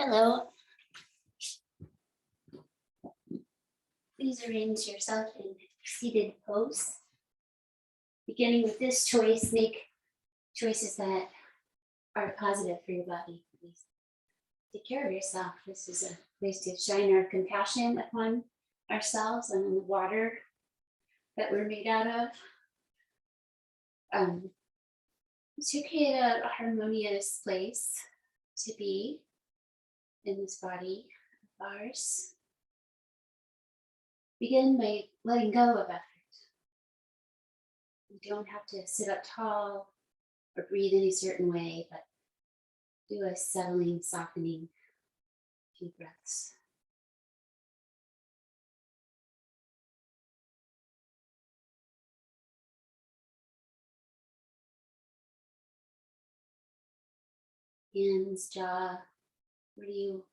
Hello. Please arrange yourself in seated pose. Beginning with this choice, make choices that are positive for your body. Please take care of yourself. This is a place to shine our compassion upon ourselves and on the water that we're made out of. To create a harmonious place to be in this body of ours. Begin by letting go of effort. You don't have to sit up tall or breathe any certain way, but do a settling, softening few breaths. Hands, jaw, where do you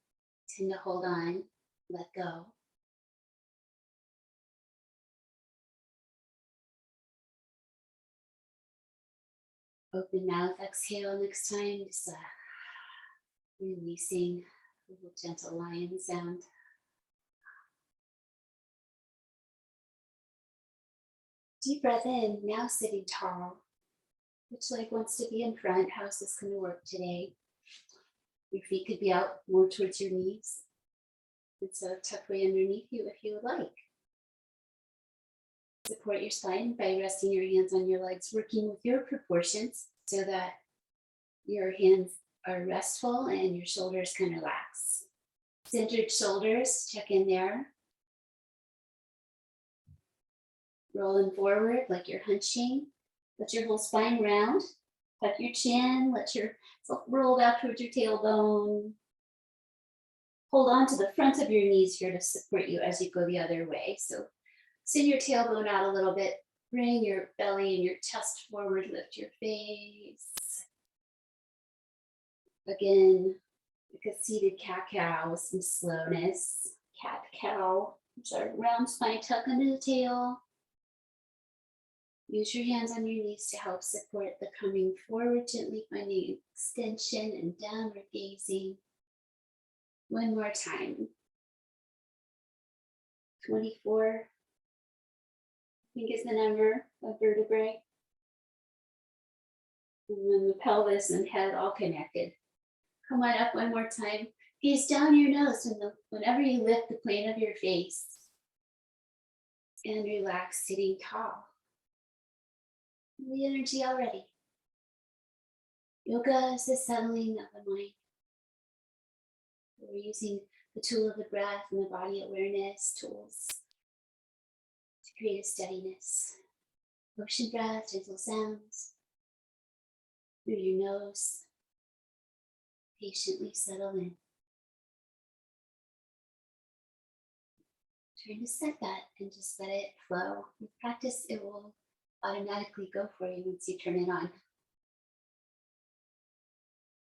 tend to hold on, let go? Open mouth, exhale next time, just releasing a little gentle lion sound. Deep breath in, now sitting tall. Which leg wants to be in front? How's this going to work today? Your feet could be out more towards your knees. It's a tuck way underneath you if you would like. Support your spine by resting your hands on your legs, working with your proportions so that your hands are restful and your shoulders can relax. Centered shoulders, check in there. Rolling forward like you're hunching. Let your whole spine round. Tuck your chin, let yourself roll back towards your tailbone. Hold on to the front of your knees here to support you as you go the other way. So send your tailbone out a little bit. Bring your belly and your chest forward. Lift your face. Again, like a seated cat-cow with some slowness. Cat-cow, which are round spine, tuck under the tail. Use your hands on your knees to help support the coming forward, gently finding extension and downward gazing. One more time. 24, I think is the number of vertebrae. And then the pelvis and head all connected. Come on up one more time. Gaze down your nose whenever you lift the plane of your face. And relax, sitting tall. The energy already. Yoga is the settling of the mind. We're using the tool of the breath and the body awareness tools to create a steadiness. Ocean breath, gentle sounds through your nose. Patiently settle in. Trying to set that and just let it flow. With practice, it will automatically go for you once you turn it on.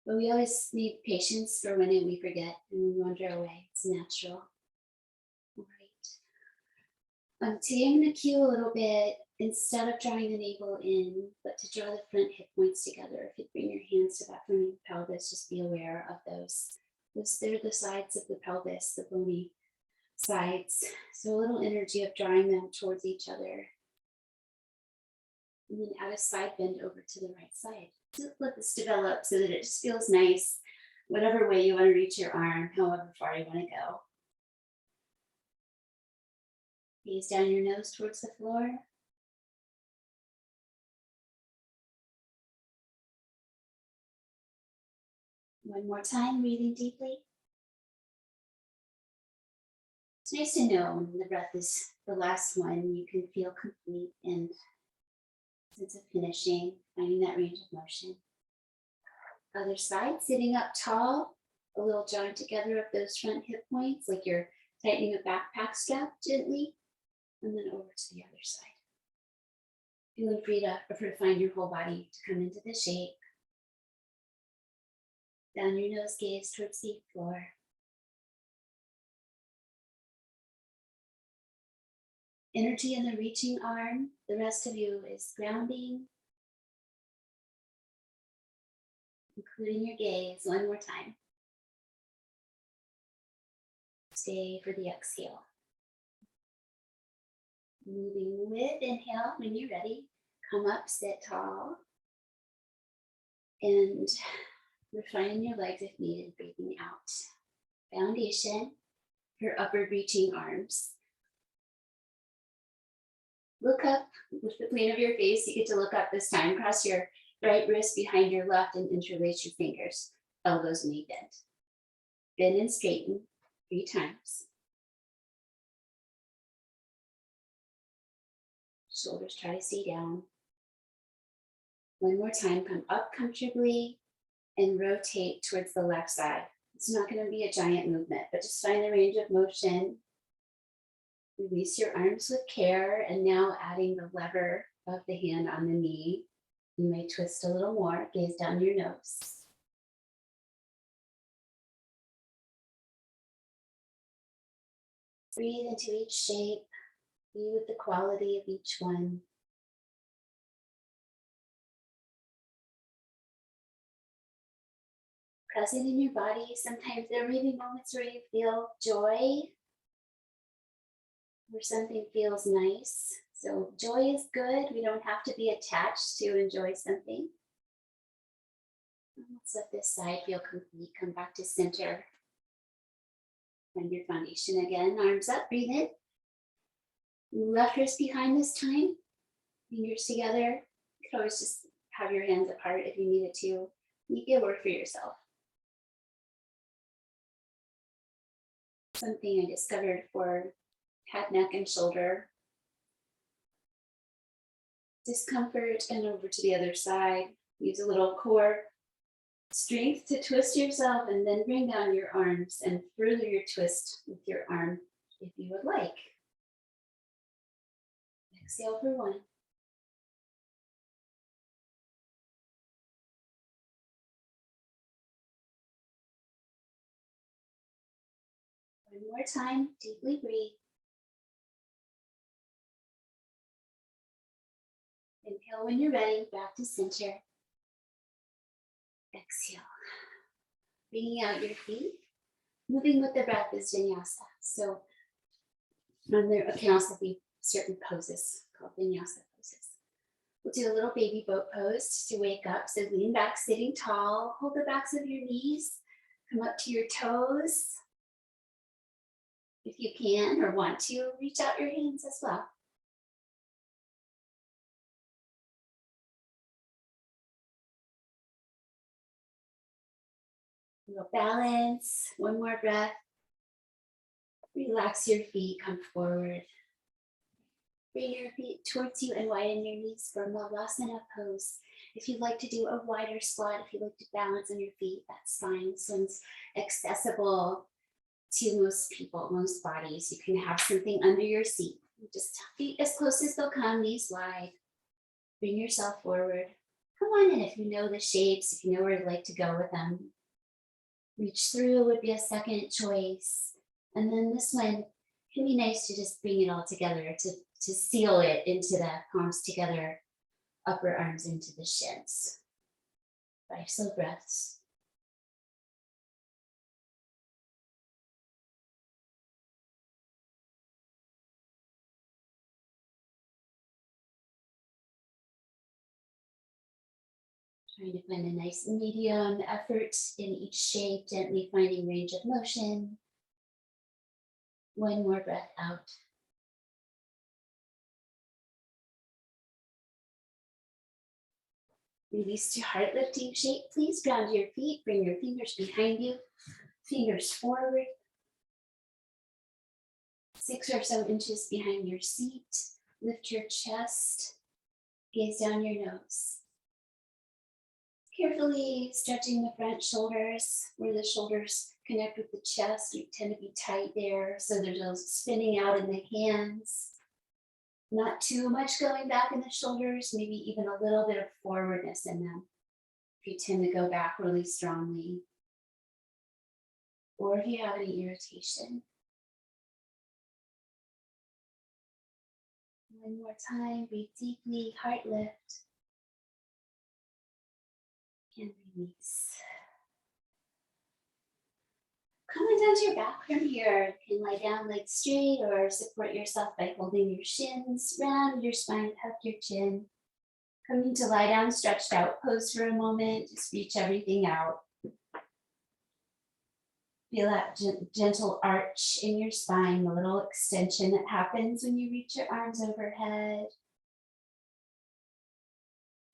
But we always need patience for when we forget and we wander away. It's natural. All right. Today I'm going to cue a little bit, instead of drawing the navel in, but to draw the front hip points together. If you bring your hands to that front of the pelvis, just be aware of those. They're the sides of the pelvis, the bony sides. So a little energy of drawing them towards each other. And then add a side bend over to the right side. So let this develop so that it just feels nice, whatever way you want to reach your arm, however far you want to go. Gaze down your nose towards the floor. One more time, breathing deeply. It's nice to know when the breath is the last one, you can feel complete and sense of finishing, finding that range of motion. Other side, sitting up tall, a little joint together of those front hip points, like you're tightening a backpack strap gently, and then over to the other side. Feeling free to find your whole body to come into the shape. Down your nose, gaze towards the floor. Energy in the reaching arm. The rest of you is grounding, including your gaze. One more time. Stay for the exhale. Moving with inhale when you're ready. Come up, sit tall. And refine your legs if needed, breathing out. Foundation for upward reaching arms. Look up with the plane of your face. You get to look up this time. Cross your right wrist behind your left and interlace your fingers. Elbows may bend. Bend and straighten 3 times. Shoulders try to stay down. One more time, come up comfortably and rotate towards the left side. It's not going to be a giant movement, but just find the range of motion. Release your arms with care, and now adding the lever of the hand on the knee. You may twist a little more, gaze down your nose. Breathe into each shape, be with the quality of each one. Present in your body. Sometimes there may be moments where you feel joy, where something feels nice. So joy is good. We don't have to be attached to enjoy something. Let's let this side feel complete. Come back to center. Find your foundation again. Arms up, breathe in. Left wrist behind this time. Fingers together. You can always just have your hands apart if you needed to. Make it work for yourself. Something I discovered for head, neck, and shoulder discomfort, and over to the other side. Use a little core strength to twist yourself, and then bring down your arms and further your twist with your arm if you would like. Exhale for 1. One more time, deeply breathe. Inhale when you're ready, back to center. Exhale. Bringing out your feet. Moving with the breath is vinyasa. So there can also be certain poses called vinyasa poses. We'll do a little baby boat pose to wake up. So lean back, sitting tall. Hold the backs of your knees. Come up to your toes. If you can or want to, reach out your hands as well. A little balance. One more breath. Relax your feet, come forward. Bring your feet towards you and widen your knees for Malasana pose. If you'd like to do a wider squat, if you'd like to balance on your feet, that's fine. This one's accessible to most people, most bodies. You can have something under your seat. Just feet as close as they'll come, knees wide. Bring yourself forward. Come on in if you know the shapes, if you know where you'd like to go with them. Reach through would be a second choice. And then this one can be nice to just bring it all together, to seal it into the palms together, upper arms into the shins. 5 slow breaths. Trying to find a nice medium effort in each shape, gently finding range of motion. One more breath out. Release to heart lifting shape. Please ground your feet, bring your fingers behind you, fingers forward. 6 or so inches behind your seat. Lift your chest, gaze down your nose. Carefully stretching the front shoulders, where the shoulders connect with the chest. You tend to be tight there, so there's a spinning out in the hands. Not too much going back in the shoulders, maybe even a little bit of forwardness in them. If you tend to go back really strongly, or if you have any irritation. One more time, breathe deeply, heart lift, and release. Coming down to your back from here, you can lie down legs straight or support yourself by holding your shins, round your spine, tuck your chin. Coming to lie down, stretched out pose for a moment, just reach everything out. Feel that gentle arch in your spine, the little extension that happens when you reach your arms overhead.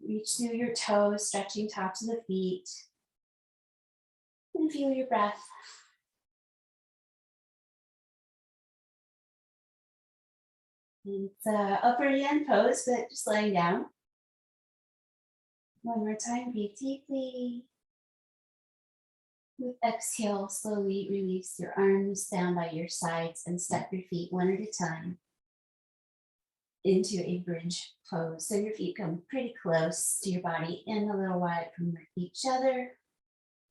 Reach through your toes, stretching tops of the feet. And feel your breath. And it's a upper hand pose, but just laying down. One more time, breathe deeply. With exhale, slowly release your arms down by your sides and step your feet one at a time into a bridge pose. So your feet come pretty close to your body and a little wide from each other.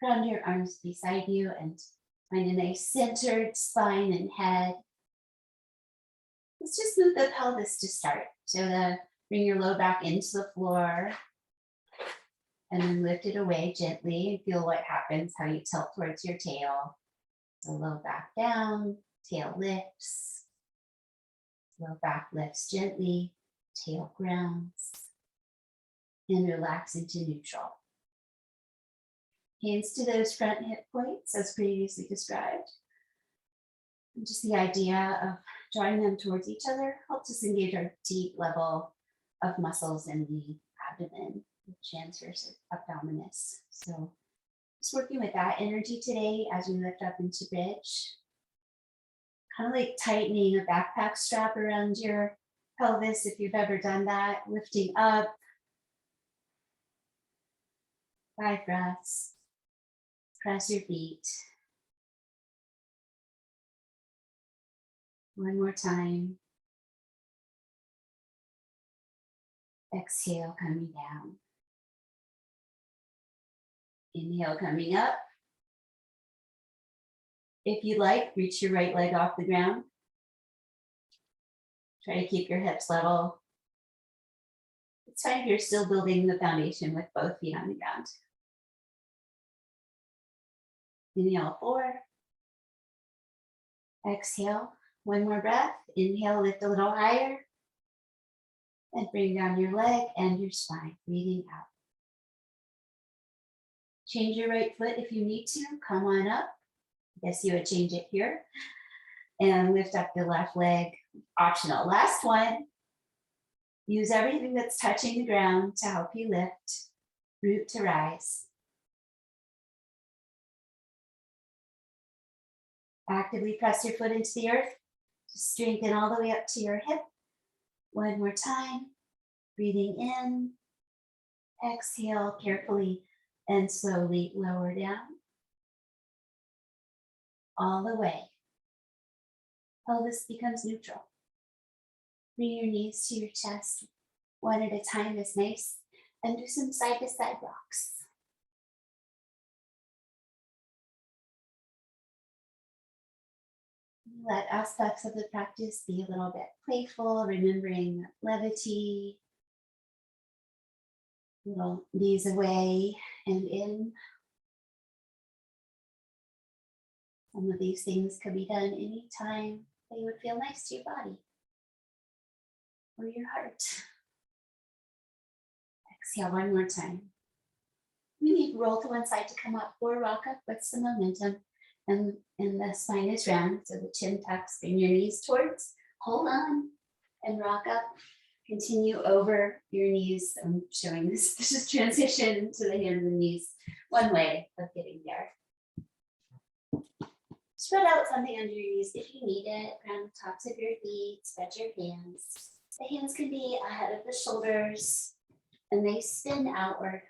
Ground your arms beside you and find a nice centered spine and head. Let's just move the pelvis to start. So bring your low back into the floor and then lift it away gently and feel what happens, how you tilt towards your tail. So low back down, tail lifts. Low back lifts gently, tail grounds, and relax into neutral. Hands to those front hip points as previously described. And just the idea of drawing them towards each other helps us engage our deep level of muscles in the abdomen, the transverse abdominis. So just working with that energy today as we lift up into bridge. Kind of like tightening a backpack strap around your pelvis if you've ever done that, lifting up. 5 breaths. Press your feet. One more time. Exhale, coming down. Inhale, coming up. If you like, reach your right leg off the ground. Try to keep your hips level. It's fine if you're still building the foundation with both feet on the ground. Inhale, 4. Exhale, one more breath. Inhale, lift a little higher. And bring down your leg and your spine, breathing out. Change your right foot if you need to. Come on up. I guess you would change it here. And lift up the left leg. Optional. Last one. Use everything that's touching the ground to help you lift. Root to rise. Actively press your foot into the earth. Just strengthen all the way up to your hip. One more time. Breathing in. Exhale carefully and slowly lower down. All the way. Pelvis becomes neutral. Bring your knees to your chest. One at a time is nice. And do some side to side rocks. Let aspects of the practice be a little bit playful, remembering levity. Little knees away and in. Some of these things can be done anytime they would feel nice to your body or your heart. Exhale one more time. We need to roll to one side to come up or rock up with some momentum. And the spine is round, so the chin tucks, bring your knees towards, hold on, and rock up. Continue over your knees. I'm showing this is transition to the hands and knees. One way of getting there. Spread out something under your knees if you need it. Ground the tops of your feet, spread your hands. The hands can be ahead of the shoulders and they spin outward.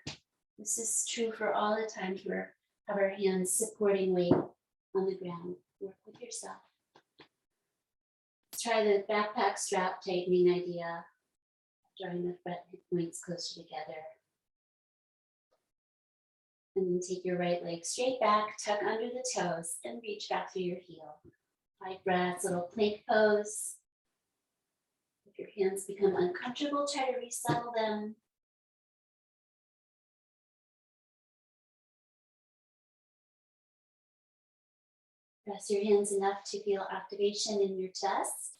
This is true for all the times we have our hands supporting weight on the ground. Work with yourself. Let's try the backpack strap tightening idea. Drawing the front hip points closer together. And then take your right leg straight back, tuck under the toes, and reach back through your heel. 5 breaths, little plank pose. If your hands become uncomfortable, try to resettle them. Press your hands enough to feel activation in your chest.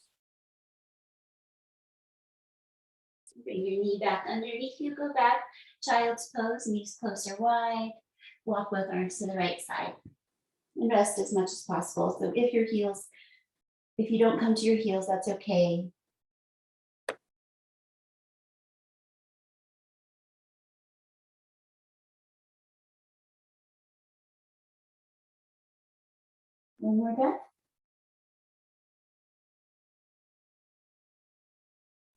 Bring your knee back underneath you, go back. Child's pose, knees closer wide. Walk both arms to the right side. And rest as much as possible. So if you don't come to your heels, that's okay. One more breath.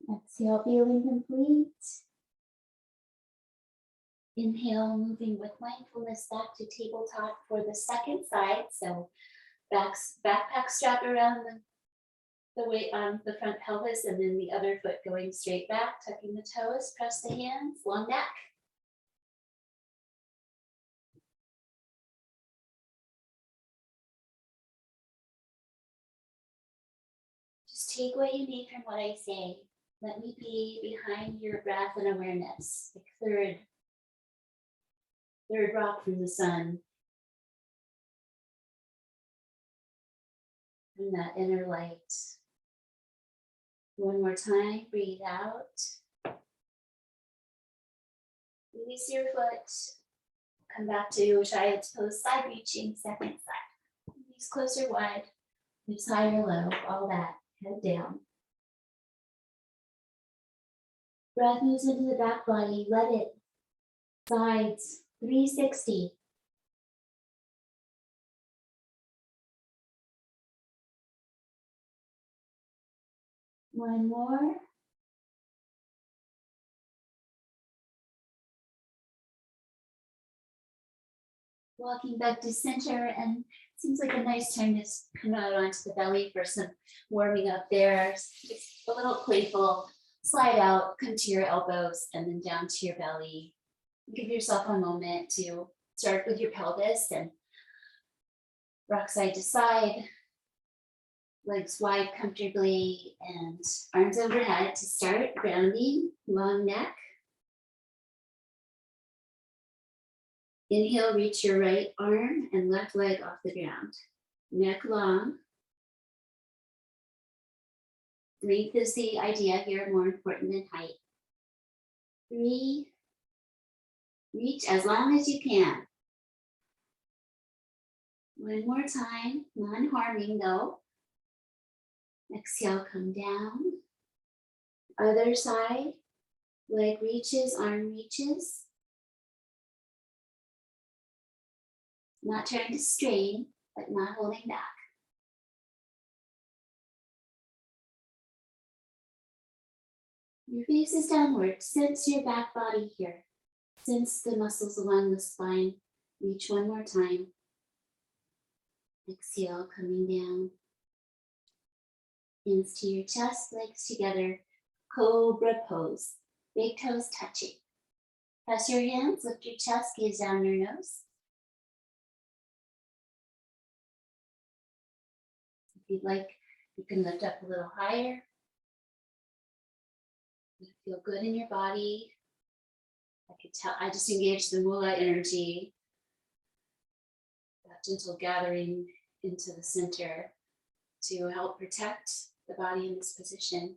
Exhale, feeling complete. Inhale, moving with mindfulness back to tabletop for the second side. So backpack strap around the weight on the front pelvis, and then the other foot going straight back, tucking the toes, press the hands, long neck. Just take what you need from what I say. Let me be behind your breath and awareness. Like third rock from the sun. From that inner light. One more time, breathe out. Release your foot. Come back to child's pose, side reaching, second side. Knees closer wide, hips high or low, all that, head down. Breath moves into the back body, let it. Sides, 360. One more. Walking back to center, and it seems like a nice time to come out onto the belly for some warming up there. Just a little playful slide out, come to your elbows, and then down to your belly. Give yourself a moment to start with your pelvis and rock side to side, legs wide comfortably, and arms overhead to start, grounding, long neck. Inhale, reach your right arm and left leg off the ground. Neck long. Length is the idea here, more important than height. 3. Reach as long as you can. One more time, non-harming though. Exhale, come down. Other side, leg reaches, arm reaches. Not trying to strain, but not holding back. Your face is downward. Sense your back body here. Sense the muscles along the spine. Reach one more time. Exhale, coming down. Hands to your chest, legs together. Cobra pose. Big toes touching. Press your hands, lift your chest, gaze down your nose. If you'd like, you can lift up a little higher. You feel good in your body. I could tell, I just engaged the mula energy. That gentle gathering into the center to help protect the body in this position.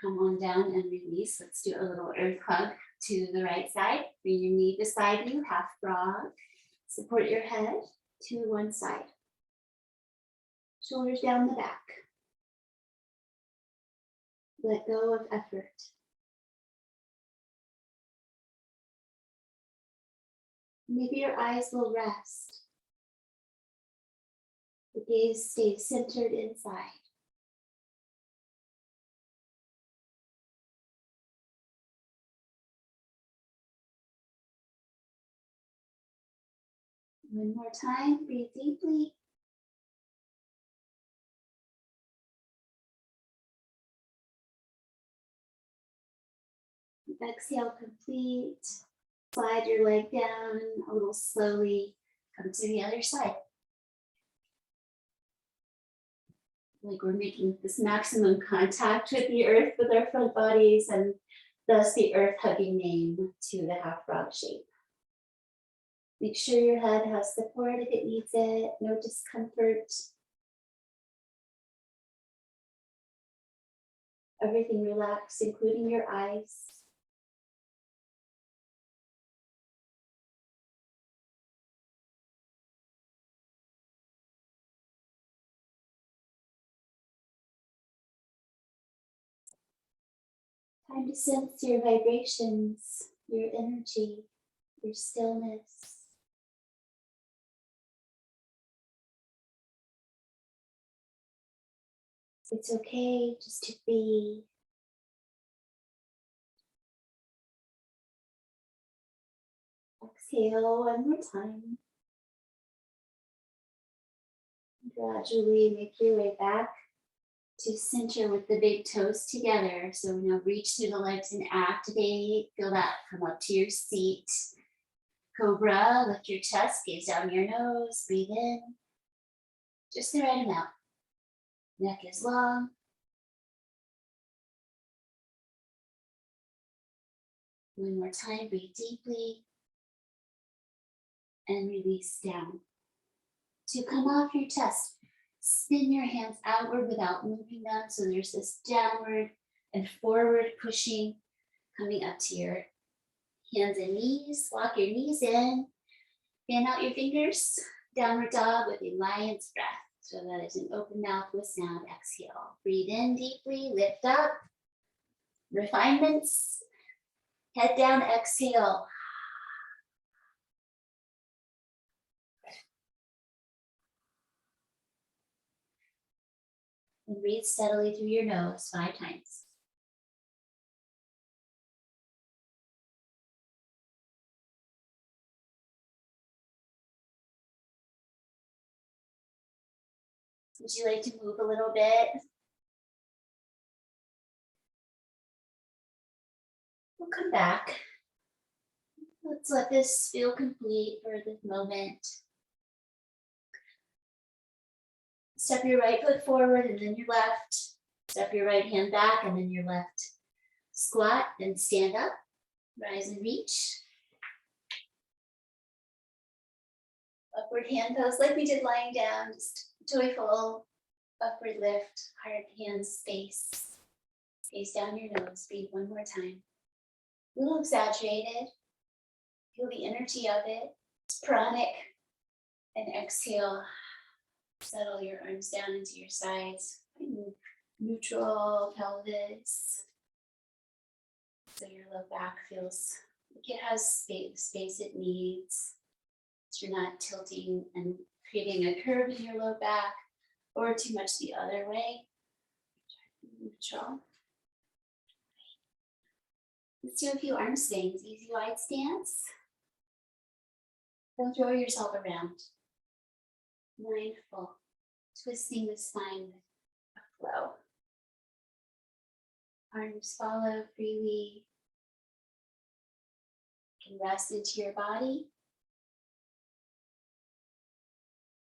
Come on down and release. Let's do a little earth hug to the right side. Bring your knee beside you, half frog. Support your head to one side. Shoulders down the back. Let go of effort. Maybe your eyes will rest. The gaze stays centered inside. One more time, breathe deeply. Exhale, complete. Slide your leg down a little slowly. Come to the other side. Like we're making this maximum contact with the earth with our front bodies, and thus the earth hugging name to the half frog shape. Make sure your head has support if it needs it, no discomfort. Everything relaxed, including your eyes. Time to sense your vibrations, your energy, your stillness. It's okay just to be. Exhale one more time. Gradually make your way back to center with the big toes together. So now reach through the legs and activate. Feel that come up to your seat. Cobra, lift your chest, gaze down your nose, breathe in. Just the right amount. Neck is long. One more time, breathe deeply. And release down. To come off your chest, spin your hands outward without moving them. So there's this downward and forward pushing coming up to your hands and knees. Walk your knees in. Fan out your fingers. Downward dog with a lion's breath. So that is an open mouth with sound. Exhale. Breathe in deeply. Lift up. Refinements. Head down. Exhale. And breathe steadily through your nose 5 times. Would you like to move a little bit? We'll come back. Let's let this feel complete for this moment. Step your right foot forward and then your left. Step your right hand back and then your left. Squat and stand up. Rise and reach. Upward hand pose like we did lying down. Just joyful upward lift. Heart, hands, space. Gaze down your nose. Breathe one more time. A little exaggerated. Feel the energy of it. It's pranic. And exhale. Settle your arms down into your sides. Neutral pelvis. So your low back feels like it has space it needs. So you're not tilting and creating a curve in your low back or too much the other way. Neutral. Let's do a few arm swings. Easy wide stance. Don't throw yourself around. Mindful. Twisting the spine with a flow. Arms follow freely. You can rest into your body.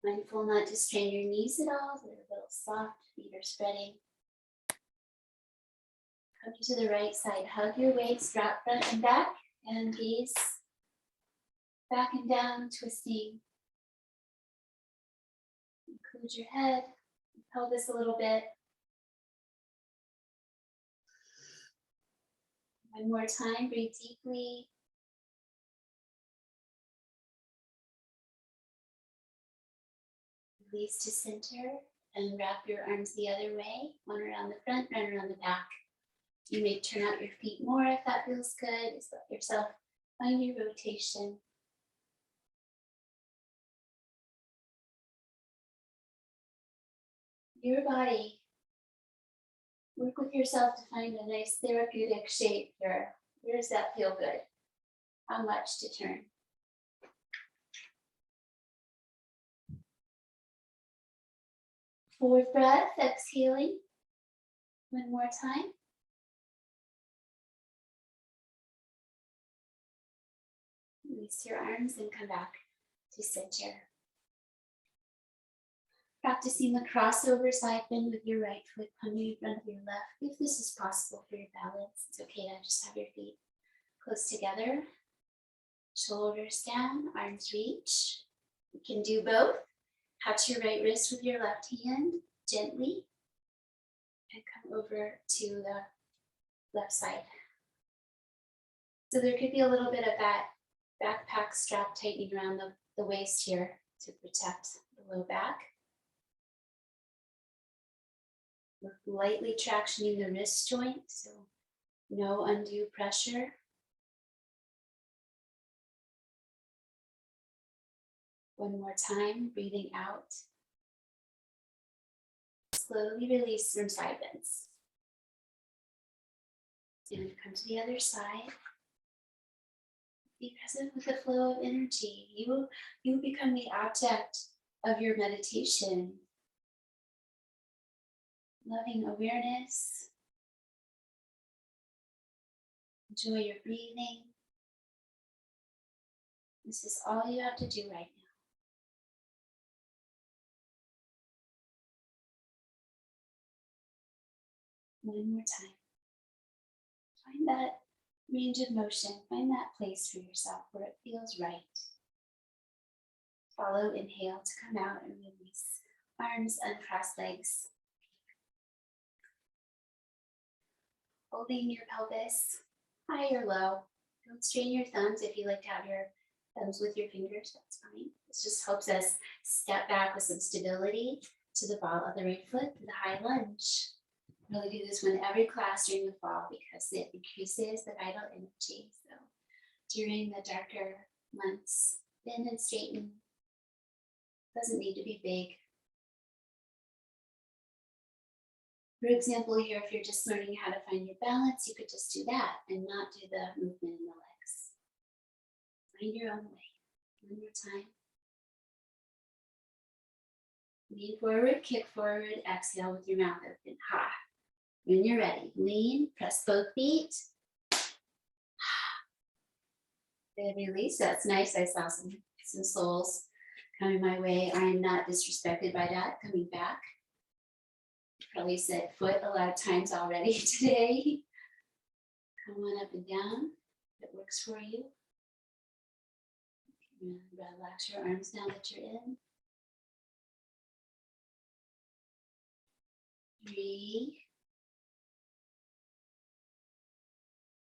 Mindful not to strain your knees at all. They're a little soft. Feet are spreading. Come to the right side. Hug your waist, drop front and back, and gaze back and down, twisting. Include your head, pelvis a little bit. One more time, breathe deeply. Release to center and wrap your arms the other way. One around the front, one around the back. You may turn out your feet more if that feels good. Just let yourself find your rotation. Your body. Work with yourself to find a nice therapeutic shape here. Where does that feel good? How much to turn? Forward breath, exhaling. One more time. Release your arms and come back to center. Practicing the crossover side bend with your right foot coming in front of your left. If this is possible for your balance, it's okay to just have your feet close together. Shoulders down, arms reach. You can do both. Touch your right wrist with your left hand gently and come over to the left side. So there could be a little bit of that backpack strap tightening around the waist here to protect the low back. We're lightly tractioning the wrist joint, so no undue pressure. One more time, breathing out. Slowly release from side bends. And come to the other side. Be present with the flow of energy. You will become the object of your meditation. Loving awareness. Enjoy your breathing. This is all you have to do right now. One more time. Find that range of motion. Find that place for yourself where it feels right. Follow inhale to come out and release. Arms uncross legs. Holding your pelvis high or low. Don't strain your thumbs. If you like to have your thumbs with your fingers, that's fine. This just helps us step back with some stability to the ball of the right foot, to the high lunge. Really do this one every class during the fall because it increases the vital energy. So during the darker months, bend and straighten. Doesn't need to be big. For example, here, if you're just learning how to find your balance, you could just do that and not do the movement in the legs. Find your own way. One more time. Lean forward, kick forward, exhale with your mouth open. Ha. When you're ready, lean, press both feet. Then release. That's nice. I saw some souls coming my way. I am not disrespected by that. Coming back. Probably said foot a lot of times already today. Come on up and down. If it works for you. And relax your arms now that you're in. 3.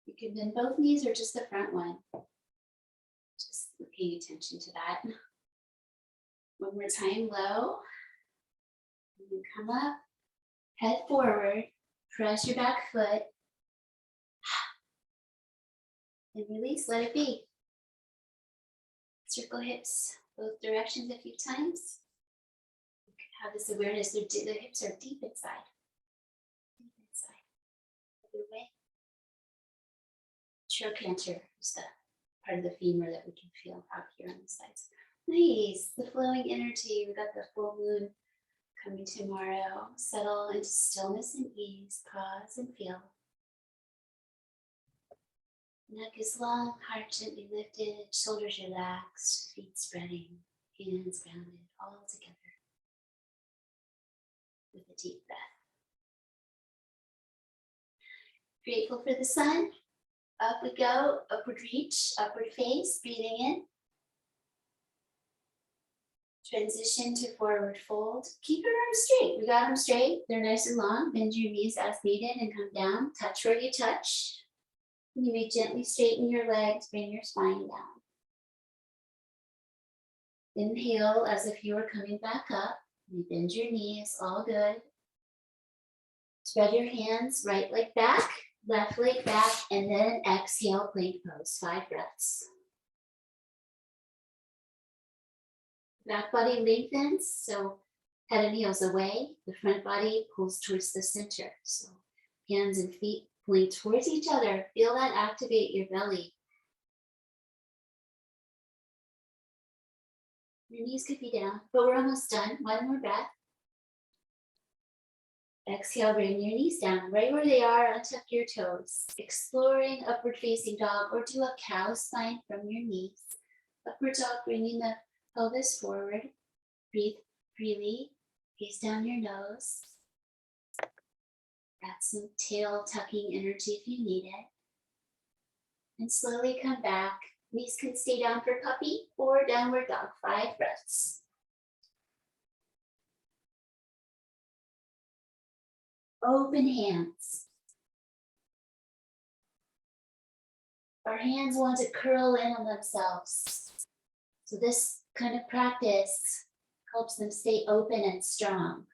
You can bend both knees or just the front one. Just paying attention to that. One more time, low. And then come up, head forward, press your back foot. And release, let it be. Circle hips both directions a few times. You can have this awareness, the hips are deep inside. Deep inside. Other way. Trochanter is the part of the femur that we can feel out here on the sides. Nice, the flowing energy. We got the full moon coming tomorrow. Settle into stillness and ease. Pause and feel. Neck is long, heart gently lifted, shoulders relaxed, feet spreading, hands grounded, all together with a deep breath. Grateful for the sun. Up we go, upward reach, upward face, breathing in. Transition to forward fold. Keep your arms straight. We got them straight. They're nice and long. Bend your knees as needed and come down. Touch where you touch. You may gently straighten your legs, bring your spine down. Inhale as if you were coming back up. You bend your knees, all good. Spread your hands, right leg back, left leg back, and then exhale, plank pose, 5 breaths. Back body lengthens, so head and heels away. The front body pulls towards the center. So hands and feet point towards each other. Feel that activate your belly. Your knees could be down, but we're almost done. One more breath. Exhale, bring your knees down right where they are, untuck your toes. Exploring upward facing dog or do a cow spine from your knees. Upward dog, bringing the pelvis forward. Breathe freely, gaze down your nose. Add some tail tucking energy if you need it. And slowly come back, Knees can stay down for puppy or downward dog, 5 breaths. Open hands. Our hands want to curl in on themselves. So this kind of practice helps them stay open and strong.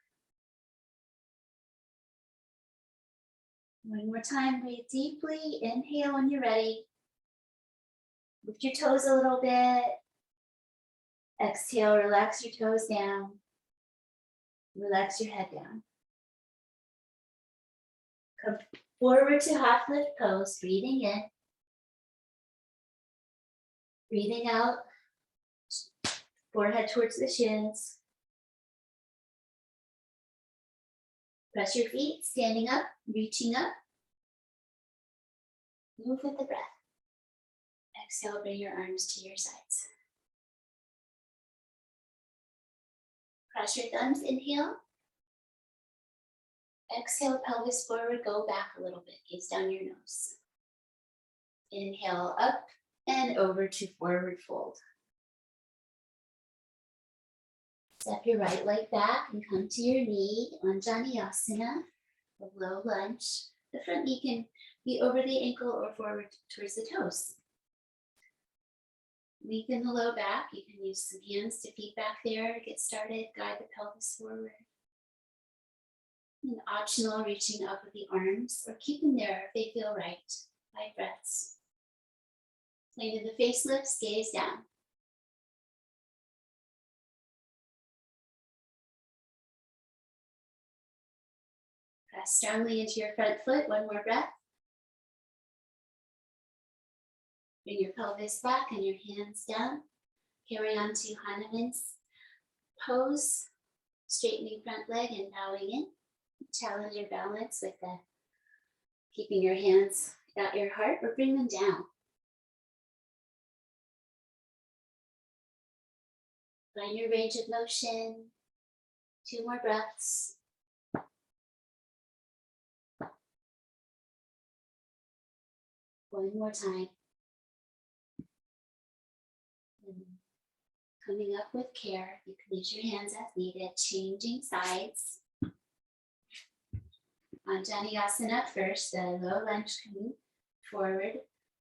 One more time, breathe deeply. Inhale when you're ready. Lift your toes a little bit. Exhale, relax your toes down. Relax your head down. Come forward to half lift pose, breathing in. Breathing out, forehead towards the shins. Press your feet, standing up, reaching up. Move with the breath. Exhale, bring your arms to your sides. Cross your thumbs, inhale. Exhale, pelvis forward, go back a little bit, gaze down your nose. Inhale, up and over to forward fold. Step your right leg back and come to your knee, Anjaneyasana, a low lunge. The front knee can be over the ankle or forward towards the toes. Lengthen the low back. You can use some hands to feed back there to get started. Guide the pelvis forward. And optional, reaching up with the arms or keep them there if they feel right. 5 breaths. Lengthen the face lifts, gaze down. Press strongly into your front foot. One more breath. Bring your pelvis back and your hands down. Carry on to Hanuman's pose. Straightening front leg and bowing in. Challenge your balance with the keeping your hands at your heart or bring them down. Find your range of motion. 2 more breaths. One more time. And coming up with care, you can use your hands as needed, changing sides. Anjaneyasana first, the low lunge coming forward.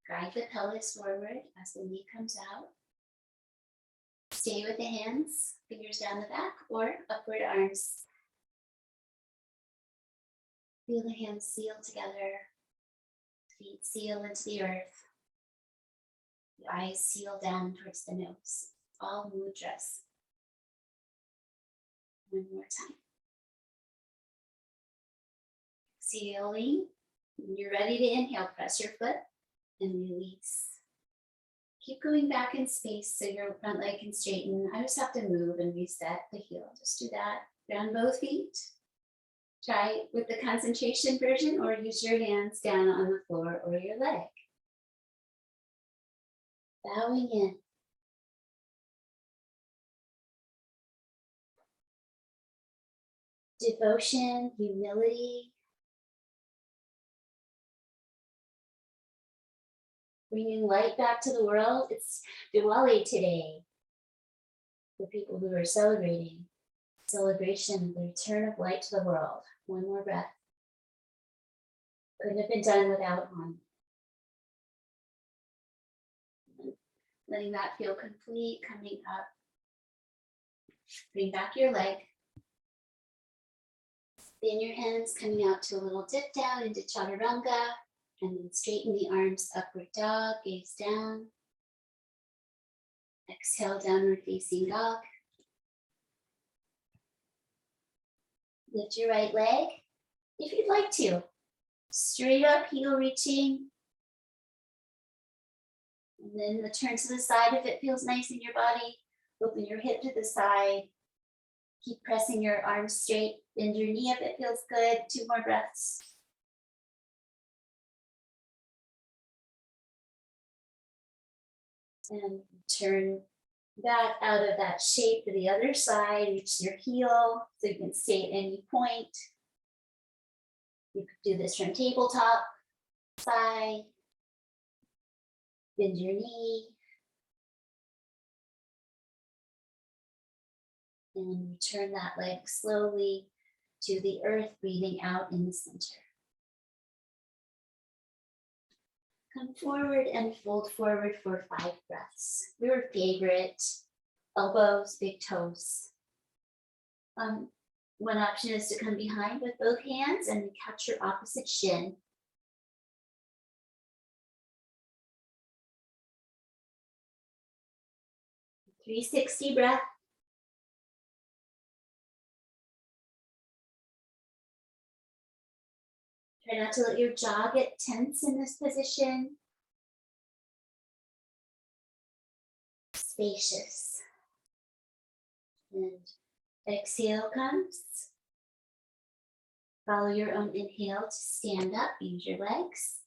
Guide the pelvis forward as the knee comes out. Stay with the hands, fingers down the back or upward arms. Feel the hands seal together. Feet seal into the earth. The eyes seal down towards the nose. All mudras. One more time. Exhaling. When you're ready to inhale, press your foot and release. Keep going back in space so your front leg can straighten. I just have to move and reset the heel. Just do that. Ground both feet. Try with the concentration version or use your hands down on the floor or your leg. Bowing in. Devotion, humility. Bringing light back to the world. It's Diwali today. For people who are celebrating. Celebration, the return of light to the world. One more breath. Couldn't have been done without one. Letting that feel complete, coming up. Bring back your leg. Spin your hands, coming out to a little dip down into chaturanga. And then straighten the arms, upward dog, gaze down. Exhale, downward facing dog. Lift your right leg, if you'd like to. Straight up, heel reaching. And then the turn to the side if it feels nice in your body. Open your hip to the side. Keep pressing your arms straight. Bend your knee if it feels good. 2 more breaths. And turn back out of that shape to the other side. Reach your heel so you can stay at any point. You could do this from tabletop, side. Bend your knee. And return that leg slowly to the earth, breathing out in the center. Come forward and fold forward for 5 breaths. Your favorite, elbows, big toes. One option is to come behind with both hands and catch your opposite shin. .360 breath. Try not to let your jaw get tense in this position. Spacious. And exhale comes. Follow your own inhale to stand up, use your legs.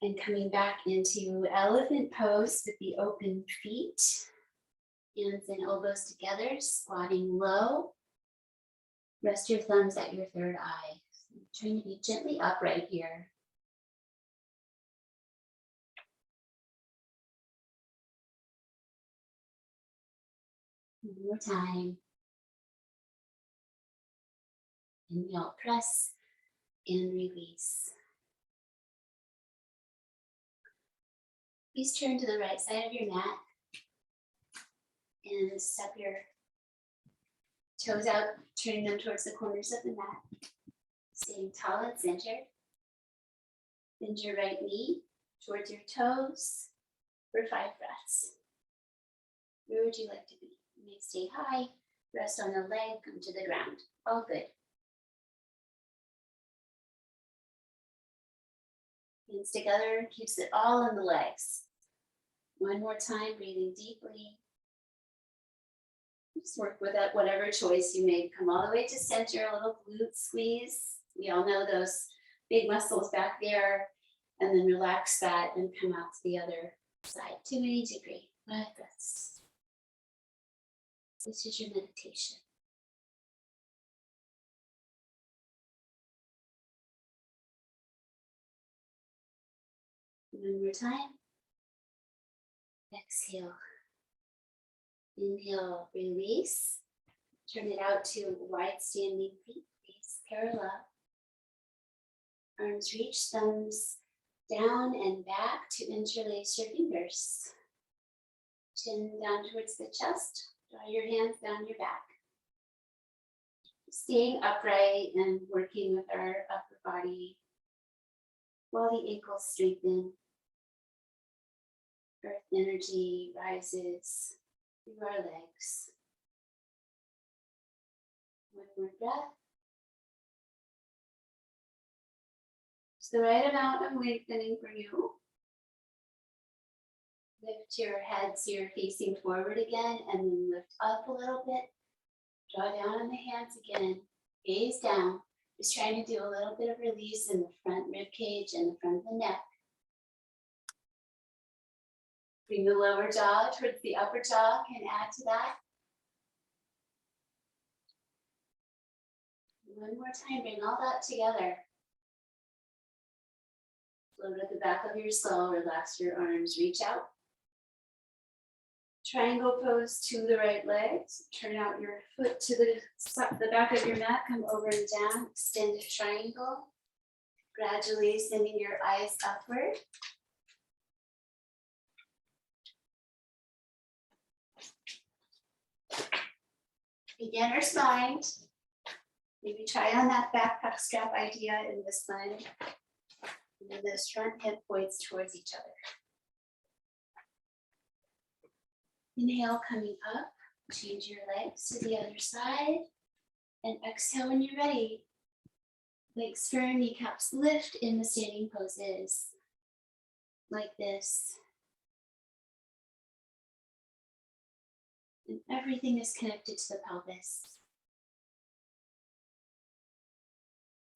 And coming back into elephant pose with the open feet. Hands and elbows together, squatting low. Rest your thumbs at your third eye. So trying to be gently upright here. One more time. Inhale, press and release. Please turn to the right side of your mat and step your toes out, turning them towards the corners of the mat. Staying tall and centered. Bend your right knee towards your toes for 5 breaths. Where would you like to be? You may stay high, rest on a leg, come to the ground. All good. Hands together, keeps it all in the legs. One more time, breathing deeply. Just work with that, whatever choice you made. Come all the way to center, a little glute squeeze. We all know those big muscles back there. And then relax that and come out to the other side. 280 degree. 5 breaths. This is your meditation. One more time. Exhale. Inhale, release. Turn it out to wide standing feet, face parallel. Arms reach, thumbs down and back to interlace your fingers. Chin down towards the chest. Draw your hands down your back. Staying upright and working with our upper body while the ankles strengthen. Earth energy rises through our legs. One more breath. It's the right amount of lengthening for you. Lift your head so you're facing forward again, and then lift up a little bit. Draw down on the hands again. Gaze down. Just trying to do a little bit of release in the front rib cage and the front of the neck. Bring the lower jaw towards the upper jaw. Can add to that. One more time, bring all that together. Float at the back of your skull, relax your arms, reach out. Triangle pose to the right leg. Turn out your foot to the back of your mat, come over and down, extend a triangle. Gradually sending your eyes upward. Beginner's mind. Maybe try on that backpack strap idea in this one. And then those front hip points towards each other. Inhale, coming up. Change your legs to the other side. And exhale when you're ready. Legs firm, kneecaps lift in the standing poses. Like this. And everything is connected to the pelvis.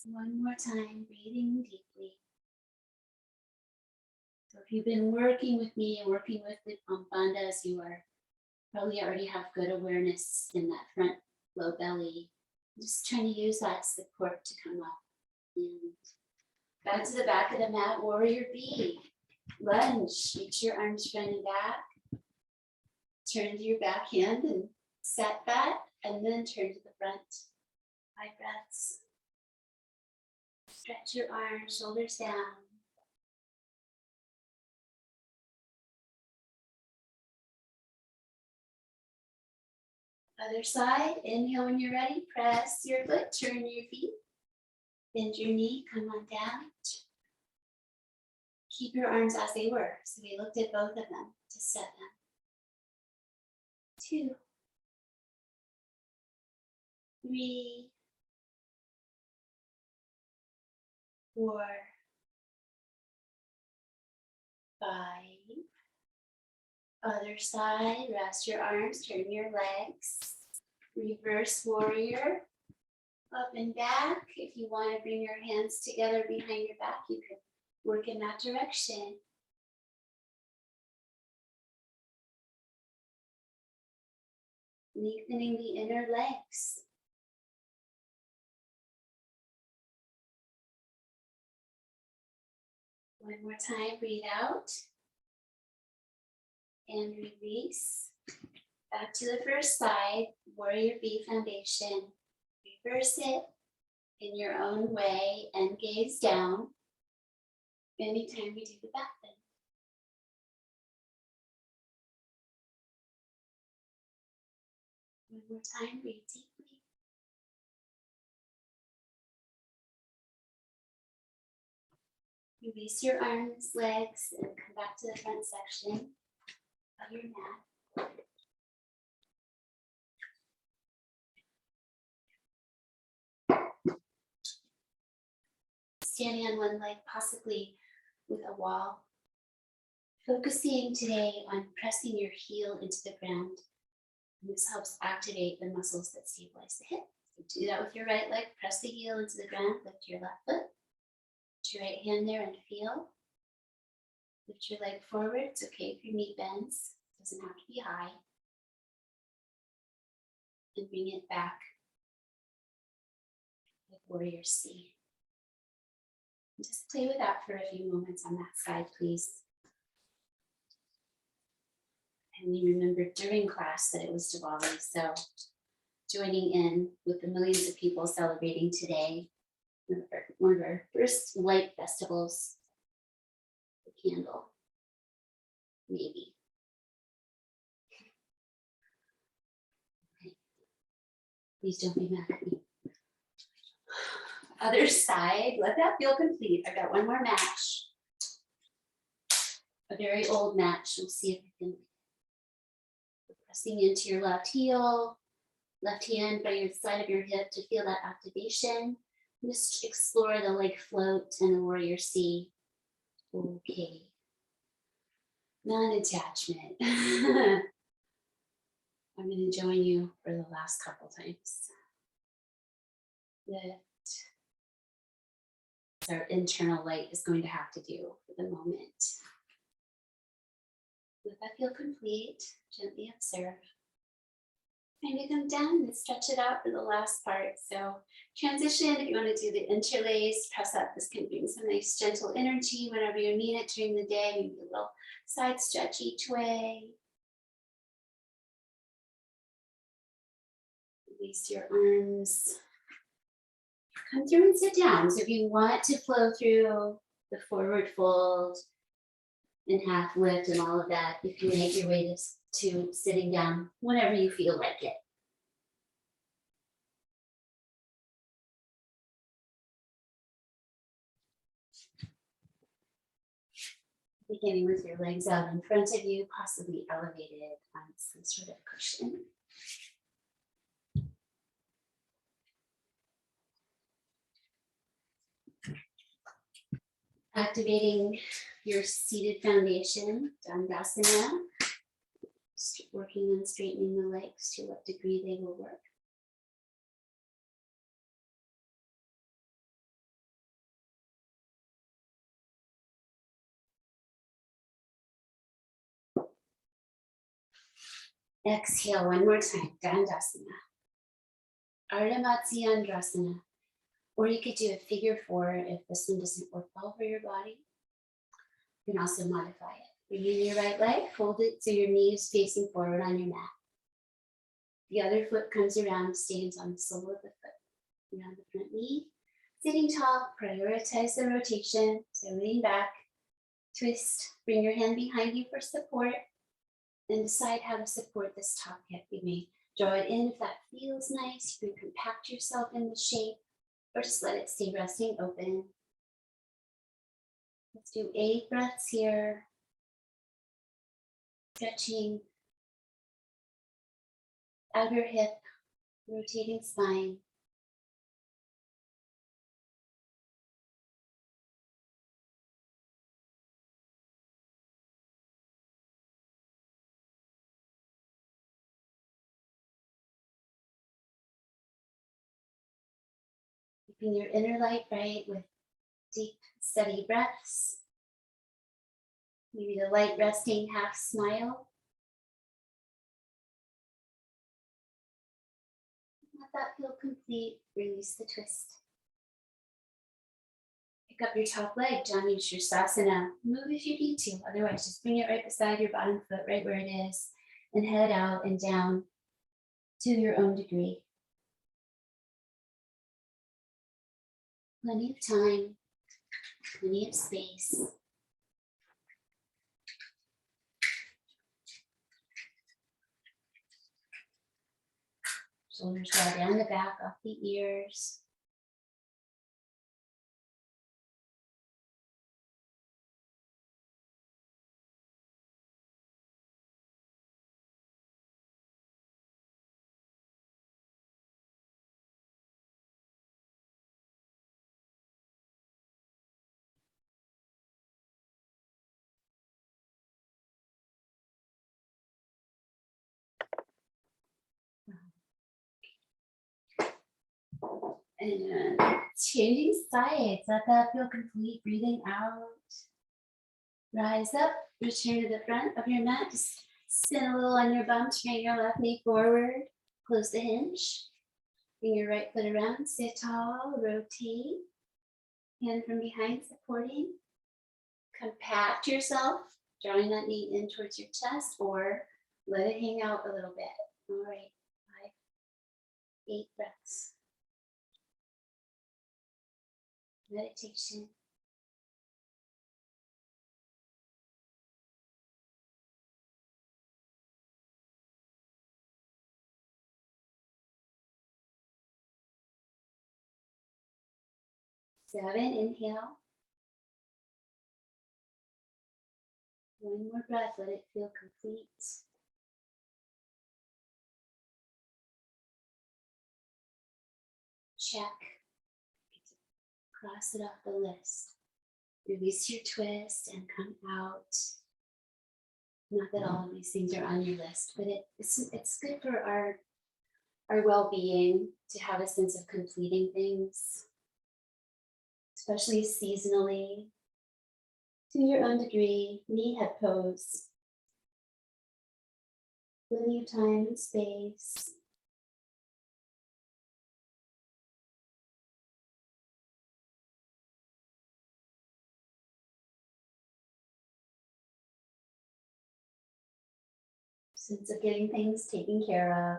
One more time, breathing deeply. So if you've been working with me and working with the bandhas, you are probably already have good awareness in that front low belly. Just trying to use that support to come up. And back to the back of the mat, warrior B. Lunge, reach your arms front and back. Turn to your back hand and set that, and then turn to the front. 5 breaths. Stretch your arms, shoulders down. Other side, inhale when you're ready, press your foot, turn your feet, bend your knee, come on down. Keep your arms as they were. So we looked at both of them to set them. 2, 3, 4, 5. Other side, rest your arms, turn your legs. Reverse warrior, up and back. If you want to bring your hands together behind your back, you could work in that direction. Lengthening the inner legs. One more time, breathe out. And release. Back to the first side, warrior B foundation. Reverse it in your own way and gaze down anytime we do the back bend. One more time, breathe deeply. Release your arms, legs, and come back to the front section of your mat. Standing on one leg, possibly with a wall. Focusing today on pressing your heel into the ground. And this helps activate the muscles that stabilize the hip. So do that with your right leg, press the heel into the ground, lift your left foot. Put your right hand there and feel. Lift your leg forward. It's okay if your knee bends. It doesn't have to be high. And bring it back like warrior C. Just play with that for a few moments on that side, please. And we remembered during class that it was Diwali, so joining in with the millions of people celebrating today, one of our first light festivals, the candle, maybe. Okay. Please don't be mad at me. Other side, let that feel complete. I've got one more match. A very old match. We'll see if we can. Pressing into your left heel, left hand by your side of your hip to feel that activation. Just explore the leg float and the warrior C. Okay. Non-attachment. I'm going to join you for the last couple times. Lift. Our internal light is going to have to do for the moment. Let that feel complete. Gently observe. Maybe come down and stretch it out for the last part. So transition, if you want to do the interlace, press up. This can bring some nice gentle energy whenever you need it during the day. Maybe a little side stretch each way. Release your arms. Come through and sit down. So if you want to flow through the forward fold and half lift and all of that, you can make your way to sitting down whenever you feel like it. Beginning with your legs out in front of you, possibly elevated on some sort of cushion. Activating your seated foundation, Dandasana. Working on straightening the legs to what degree they will work. Exhale one more time, Dandasana. Ardha Matsyendrasana. Or you could do a figure 4 if this one doesn't work well for your body. You can also modify it. Bring in your right leg, hold it so your knee is facing forward on your mat. The other foot comes around, stands on the sole of the foot, around the front knee. Sitting tall, prioritize the rotation. So lean back, twist, bring your hand behind you for support, and decide how to support this top hip. You may draw it in if that feels nice. You can compact yourself in the shape, or just let it stay resting open. Let's do 8 breaths here. Stretching outer hip, rotating spine. Keeping your inner light bright with deep, steady breaths. Maybe the light resting half smile. Let that feel complete. Release the twist. Pick up your top leg, Janu Shirsasana. Move if you need to. Otherwise, just bring it right beside your bottom foot, right where it is, and head out and down to your own degree. Plenty of time, plenty of space. Shoulders draw down the back, off the ears. And changing sides, let that feel complete. Breathing out. Rise up, return to the front of your mat. Just spin a little on your bum, turn your left knee forward. Close the hinge. Bring your right foot around, sit tall, rotate. Hand from behind supporting. Compact yourself, drawing that knee in towards your chest, or let it hang out a little bit. All right, 5, 8 breaths. Meditation. Seven, inhale. One more breath, let it feel complete. Check. Cross it off the list. Release your twist and come out. Not that all of these things are on your list, but it's good for our well-being to have a sense of completing things, especially seasonally, to your own degree. Knee head pose. Plenty of time and space. Sense of getting things taken care of.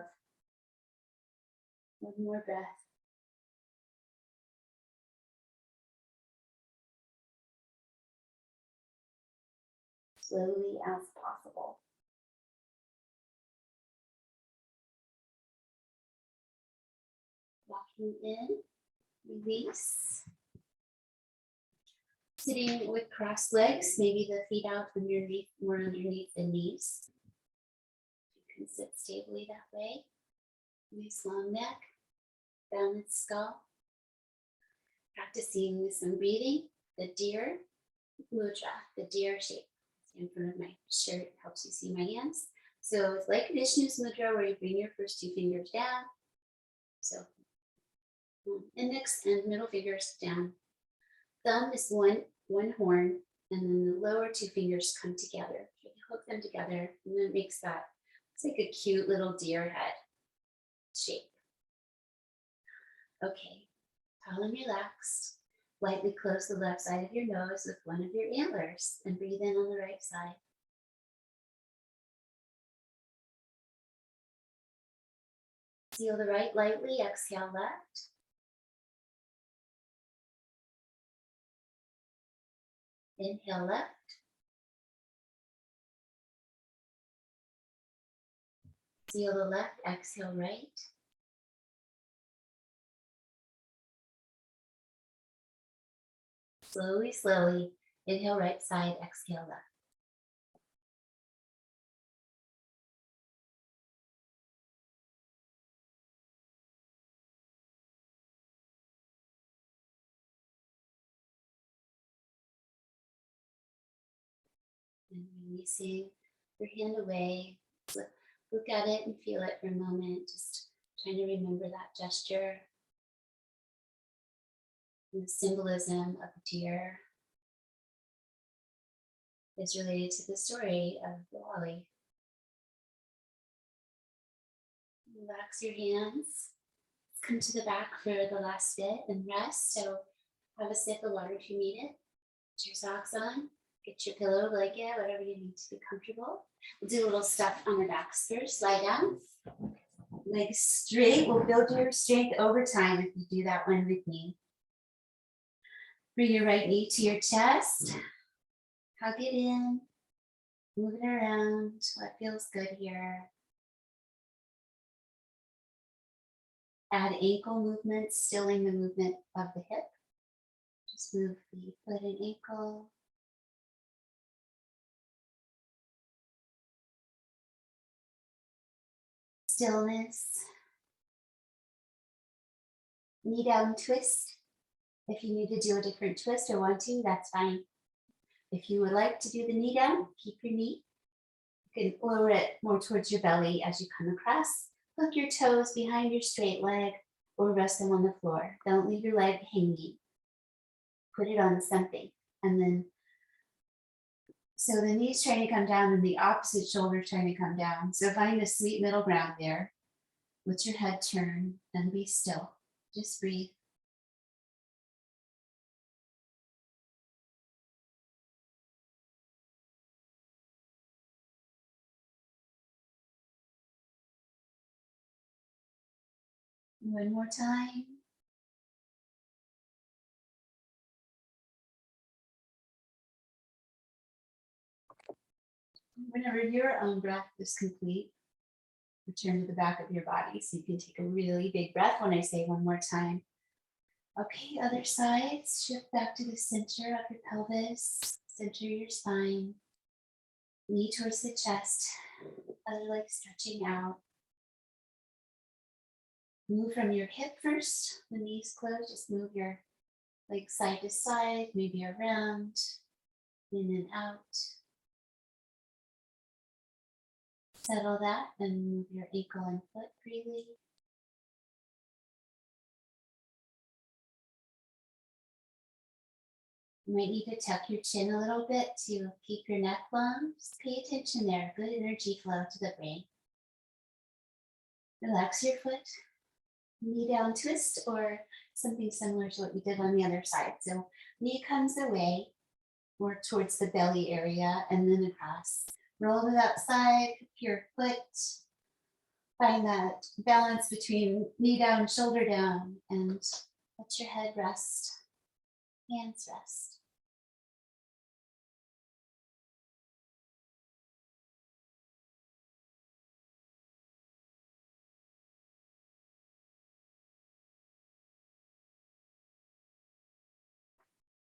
One more breath. Slowly as possible. Walking in, release. Sitting with crossed legs, maybe the feet out underneath, more underneath the knees. You can sit stably that way. Nice long neck, balanced skull. Practicing with some breathing, the deer mudra, the deer shape. In front of my shirt helps you see my hands. So it's like Vishnu's mudra, where you bring your first 2 fingers down. So index and middle fingers down. Thumb is one horn, and then the lower 2 fingers come together. You hook them together, and then it makes that, it's like a cute little deer head shape. Okay, tall and relaxed. Lightly close the left side of your nose with one of your antlers and breathe in on the right side. Seal the right lightly, exhale left. Inhale left. Seal the left, exhale right. Slowly, slowly, inhale right side, exhale left. And releasing your hand away. Look at it and feel it for a moment. Just trying to remember that gesture and the symbolism of the deer is related to the story of Diwali. Relax your hands. Come to the back for the last bit and rest. So have a sip of water if you need it. Put your socks on. Get your pillow, blanket, whatever you need to be comfortable. We'll do a little stuff on our backs first. Lie down. Legs straight. We'll build your strength over time if you do that one with me. Bring your right knee to your chest. Hug it in. Move it around. What feels good here? Add ankle movement, stilling the movement of the hip. Just move the foot and ankle. Stillness. Knee down twist. If you need to do a different twist or want to, that's fine. If you would like to do the knee down, keep your knee. You can lower it more towards your belly as you come across. Hook your toes behind your straight leg or rest them on the floor. Don't leave your leg hanging. Put it on something. And then, so the knee's trying to come down and the opposite shoulder trying to come down. So find a sweet middle ground there. Let your head turn and be still. Just breathe. One more time. Whenever your own breath is complete, return to the back of your body so you can take a really big breath when I say one more time. Okay, other side, shift back to the center of your pelvis, center your spine, knee towards the chest, other leg stretching out. Move from your hip first, the knees closed, just move your leg side to side, maybe around, in and out. Settle that and move your ankle and foot freely. You might need to tuck your chin a little bit to keep your neck long. Just pay attention there. Good energy flow to the brain. Relax your foot. Knee down twist or something similar to what we did on the other side. So knee comes away more towards the belly area and then across. Roll to that side, your foot. Find that balance between knee down, shoulder down, and let your head rest. Hands rest.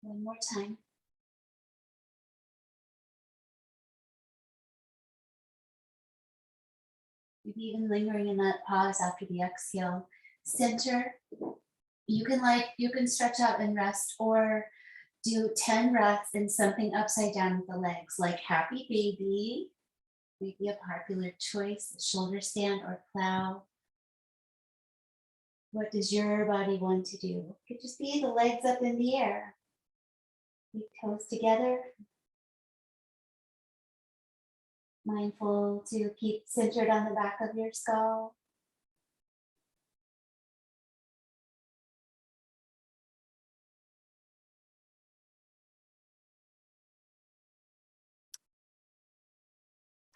One more time. Maybe even lingering in that pause after the exhale. Center. You can stretch out and rest or do 10 breaths in something upside down with the legs, like happy baby, maybe a popular choice, shoulder stand or plow. What does your body want to do? It could just be the legs up in the air. Big toes together. Mindful to keep centered on the back of your skull.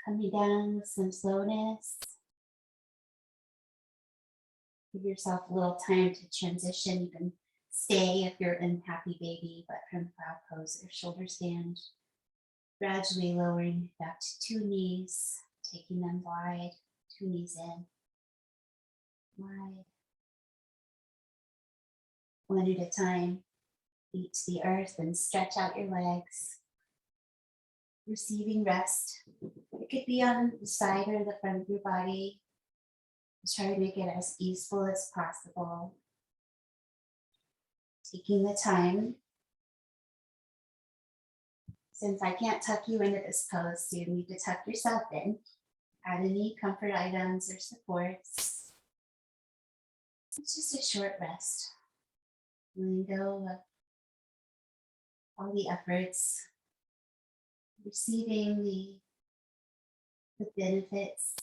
Coming down with some slowness. Give yourself a little time to transition. You can stay if you're in happy baby, but from cloud pose or shoulder stand, gradually lowering back to two knees, taking them wide, two knees in, wide. One at a time, feet to the earth and stretch out your legs. Receiving rest. It could be on the side or the front of your body. Try to make it as easeful as possible. Taking the time. Since I can't tuck you into this pose, so you need to tuck yourself in. Add any comfort items or supports. It's just a short rest. Letting go of all the efforts. Receiving the benefits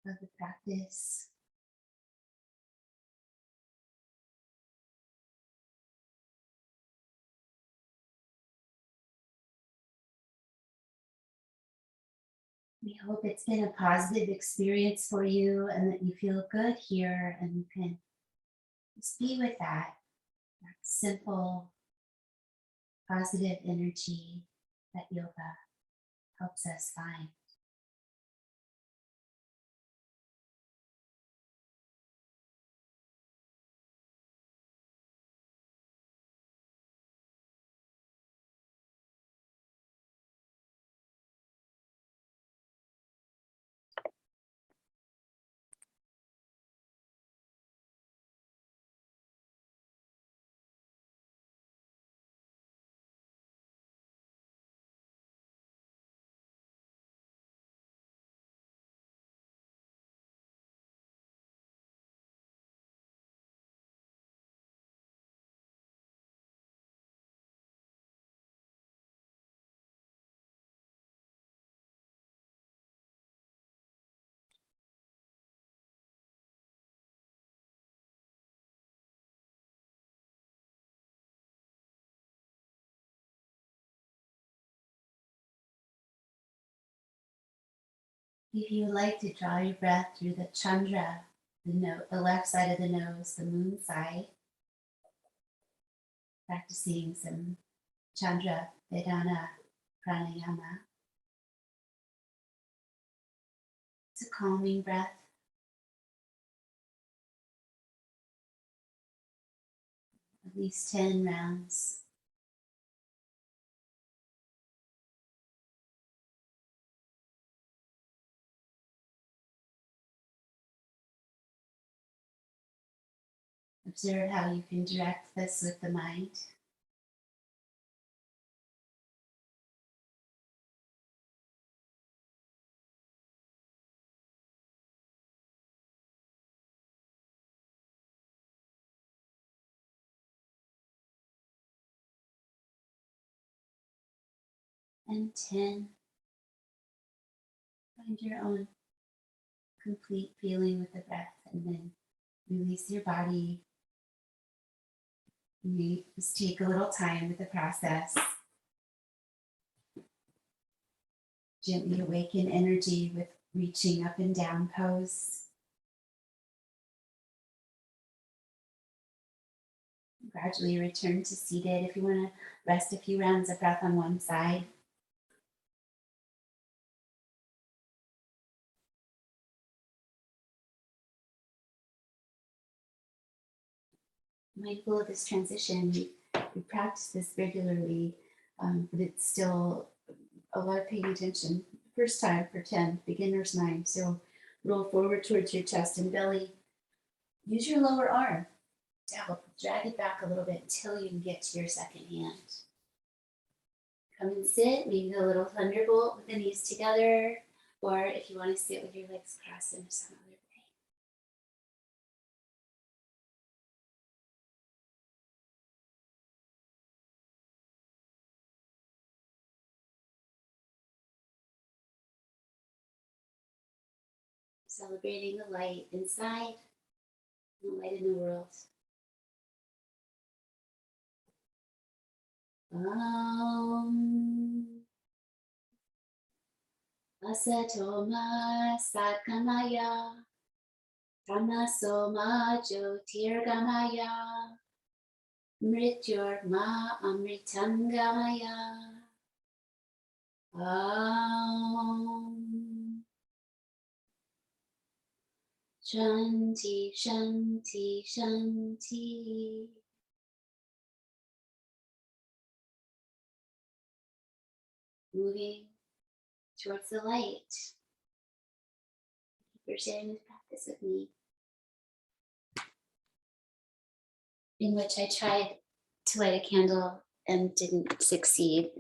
of the practice. We hope it's been a positive experience for you and that you feel good here and you can just be with that simple, positive energy that yoga helps us find. If you would like to draw your breath through the chandra, the left side of the nose, the moon side, practicing some chandra vedana pranayama. It's a calming breath. At least 10 rounds. Observe how you can direct this with the mind. And 10, find your own complete feeling with the breath and then release your body. You may just take a little time with the process. Gently awaken energy with reaching up and down pose. Gradually return to seated. If you want to rest a few rounds of breath on one side. Mindful of this transition, we practice this regularly, but it's still a lot of paying attention. First time for 10, beginner's mind. So roll forward towards your chest and belly. Use your lower arm. Drag it back a little bit until you can get to your second hand. Come and sit, maybe a little thunderbolt with the knees together, or if you want to sit with your legs crossed in some other way. Celebrating the light inside and the light in the world. Asatoma Satkamaya Tamasoma Jyotirgamaya Mrityorma Amritangamaya. Om. Shanti, Shanti, Shanti. Moving towards the light. Thank you for sharing this practice with me, in which I tried to light a candle and didn't succeed.